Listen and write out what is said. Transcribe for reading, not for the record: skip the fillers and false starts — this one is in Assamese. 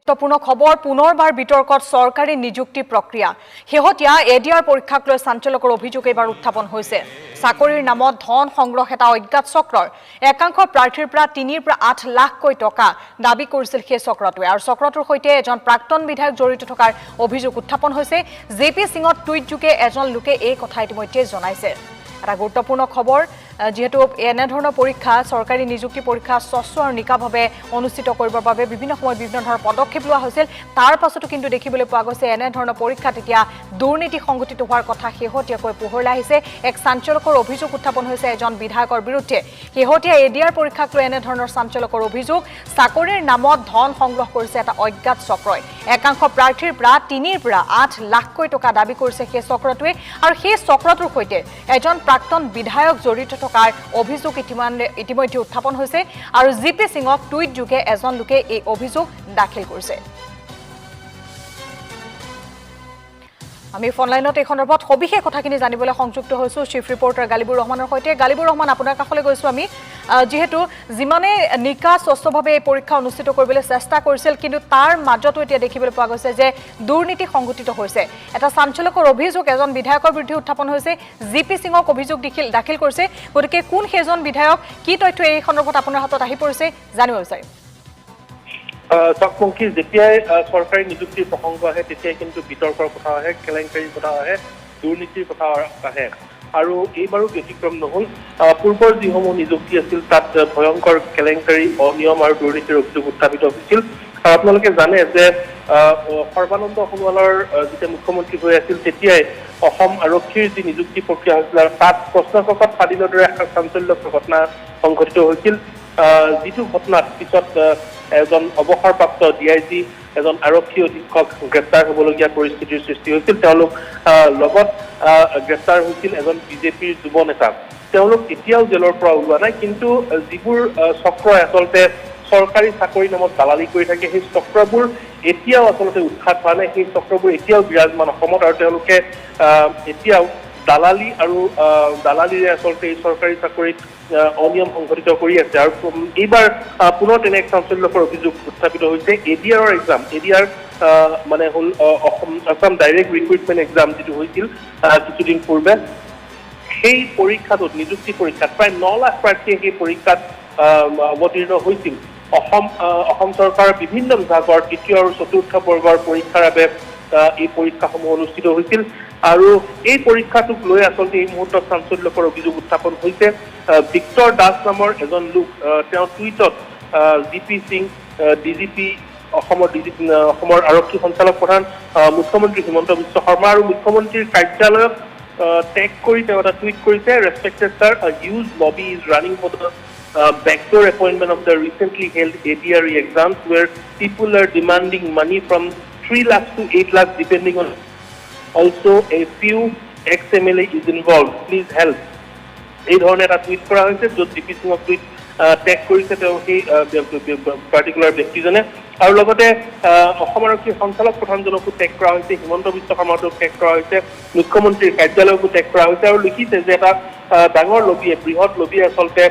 গুৰুত্বপূৰ্ণ খবৰ পুনৰবাৰ বিতৰ্কত চৰকাৰী নিযুক্তি প্ৰক্ৰিয়া শেহতীয়া এডিআৰ পৰীক্ষাক লৈ চাঞ্চল্যকৰ অভিযোগ এবাৰ উত্থাপন হৈছে চাকৰিৰ নামত ধন সংগ্ৰহ এটা অজ্ঞাত চক্ৰৰ একাংশ প্ৰাৰ্থীৰ পৰা 3 পৰা 8 লাখকৈ টকা দাবী কৰিছিল সেই চক্ৰটোৱে আৰু চক্ৰটোৰ সৈতে এজন প্ৰাক্তন বিধায়ক জড়িত থকাৰ অভিযোগ উত্থাপন হৈছে জেপি সিঙত টুইট যোগে এজন লোকে এই কথা ইতিমধ্যে জনাইছে এটা গুৰুত্বপূৰ্ণ খবৰ যেহেতু এনে ধৰণৰ পৰীক্ষা চৰকাৰী নিযুক্তি পৰীক্ষা স্বচ্ছ আৰু নিকাভাৱে অনুষ্ঠিত কৰিবৰ বাবে বিভিন্ন সময়ত বিভিন্ন ধৰণৰ পদক্ষেপ লোৱা হৈছিল তাৰ পাছতো কিন্তু দেখিবলৈ পোৱা গৈছে এনে ধৰণৰ পৰীক্ষাত এতিয়া দুৰ্নীতি সংঘটিত হোৱাৰ কথা শেহতীয়াকৈ পোহৰলৈ আহিছে এক চাঞ্চল্যকৰ অভিযোগ উত্থাপন হৈছে এজন বিধায়কৰ বিৰুদ্ধে শেহতীয়া এডিআৰ পৰীক্ষাক লৈ এনে ধৰণৰ চাঞ্চল্যকৰ অভিযোগ চাকৰিৰ নামত ধন সংগ্ৰহ কৰিছে এটা অজ্ঞাত চক্ৰই একাংশ প্ৰাৰ্থীৰ পৰা 3 পৰা 8 লাখকৈ টকা দাবী কৰিছে সেই চক্ৰটোৱে আৰু সেই চক্ৰটোৰ সৈতে এজন প্ৰাক্তন বিধায়ক জড়িত থকাৰ অভিযোগ ইতিমধ্যে উত্থাপন হৈছে আৰু জিপি সিঙক টুইট যোগে এজন লোকে এই অভিযোগ দাখিল কৰিছে আমি ফোনলাইনত এই সন্দৰ্ভত সবিশেষ কথাখিনি জানিবলৈ সংযুক্ত হৈছো চিফ ৰিপৰ্টাৰ গালিবুৰ ৰহমানৰ সৈতে গালিবুৰ ৰহমান আপোনাৰ কাষলৈ গৈছো আমি যেহেতু যিমানে নিকা স্বচ্ছভাৱে এই পৰীক্ষা অনুষ্ঠিত কৰিবলৈ চেষ্টা কৰিছিল কিন্তু তাৰ মাজতো এতিয়া দেখিবলৈ পোৱা গৈছে যে দুৰ্নীতি সংঘটিত হৈছে এটা চাঞ্চল্যকৰ অভিযোগ এজন বিধায়কৰ বিৰুদ্ধে উত্থাপন হৈছে জিপি সিঙক অভিযোগ দাখিল কৰিছে গতিকে কোন সেইজন বিধায়ক কি তথ্য এই সন্দৰ্ভত আপোনাৰ হাতত আহি পৰিছে জানিব বিচাৰিম চকমুখী যেতিয়াই চৰকাৰী নিযুক্তিৰ প্ৰসংগ আহে তেতিয়াই কিন্তু বিতৰ্কৰ কথা আহে কেলেংকাৰীৰ কথা আহে দুৰ্নীতিৰ কথা আহে আৰু এইবাৰো ব্যতিক্ৰম নহল পূৰ্বৰ যিসমূহ নিযুক্তি আছিল তাত ভয়ংকৰ কেলেংকাৰী অনিয়ম আৰু দুৰ্নীতিৰ অভিযোগ উত্থাপিত হৈছিল আপোনালোকে জানে যে সৰ্বানন্দ সোণোৱালৰ যেতিয়া মুখ্যমন্ত্ৰী হৈ আছিল তেতিয়াই অসম আৰক্ষীৰ যি নিযুক্তি প্ৰক্ৰিয়া হৈছিল আৰু তাত প্ৰশ্নকাকত ফাদিলৰ দৰে চাঞ্চল্যকৰ ঘটনা সংঘটিত হৈছিল যিটো ঘটনাত পিছত এজন অৱসৰপ্ৰাপ্ত ডিআইজি এজন আৰক্ষী অধীক্ষক গ্ৰেপ্তাৰ হ'বলগীয়া পৰিস্থিতিৰ সৃষ্টি হৈছিল তেওঁলোক লগত গ্ৰেপ্তাৰ হৈছিল এজন বিজেপিৰ যুৱ নেতা তেওঁলোক এতিয়াও জেলৰ পৰা ওলোৱা নাই কিন্তু যিবোৰ চক্ৰই আচলতে চৰকাৰী চাকৰি নামত দালালি কৰি থাকে সেই চক্ৰবোৰ এতিয়াও আচলতে উৎখাত হোৱা নাই সেই চক্ৰবোৰ এতিয়াও বিৰাজমান অসমত আৰু তেওঁলোকে এতিয়াও দালালি আৰু দালালিৰে আচলতে এই চৰকাৰী চাকৰিত অনিয়ম সংঘটিত কৰি আছে আৰু এইবাৰ পুনৰ তেনে এক চাঞ্চল্যকৰ অভিযোগ উত্থাপিত হৈছে এডিআৰৰ এক্সাম এডিআৰ মানে হ'ল অসম ডাইৰেক্ট ৰিক্ৰুইটমেণ্ট এক্সাম যিটো হৈছিল কিছুদিন পূৰ্বে সেই পৰীক্ষাটোত নিযুক্তি পৰীক্ষাত প্ৰায় 9 লাখ প্ৰাৰ্থীয়ে সেই পৰীক্ষাত অৱতীৰ্ণ হৈছিল অসম চৰকাৰৰ বিভিন্ন বিভাগৰ তৃতীয় আৰু চতুৰ্থ বৰ্গৰ পৰীক্ষাৰ বাবে এই পৰীক্ষাসমূহ অনুষ্ঠিত হৈছিল আৰু এই পৰীক্ষাটোক লৈ আচলতে এই মুহূৰ্তত চাঞ্চল্যকৰ অভিযোগ উত্থাপন হৈছে ভিক্টৰ দাস নামৰ এজন লোক তেওঁ টুইটত জিপি সিং ডিজিপি অসমৰ আৰক্ষী সঞ্চালক প্ৰধান মুখ্যমন্ত্ৰী হিমন্ত বিশ্ব শৰ্মা আৰু মুখ্যমন্ত্ৰীৰ কাৰ্যালয়ক টেগ কৰি তেওঁ এটা টুইট কৰিছে respected sir huge lobby is running for the backdoor appointment of the recently held ADRE exams where people are demanding money from 3 lakhs to 8 lakhs depending on also a few ex-MLA is involved. Please help. এই ধৰণে এটা টুইট কৰা হৈছে য'ত জিপি সিঙক টুইট টেগ কৰিছে তেওঁ সেই পাৰ্টিকুলাৰ ব্যক্তিজনে আৰু লগতে অসম আৰক্ষী সঞ্চালক প্ৰধানজনকো টেগ কৰা হৈছে হিমন্ত বিশ্ব শৰ্মাকো টেগ কৰা হৈছে মুখ্যমন্ত্ৰীৰ কাৰ্যালয়কো টেগ কৰা হৈছে আৰু লিখিছে যে এটা ডাঙৰ লবিয়ে বৃহৎ লবিয়ে আচলতে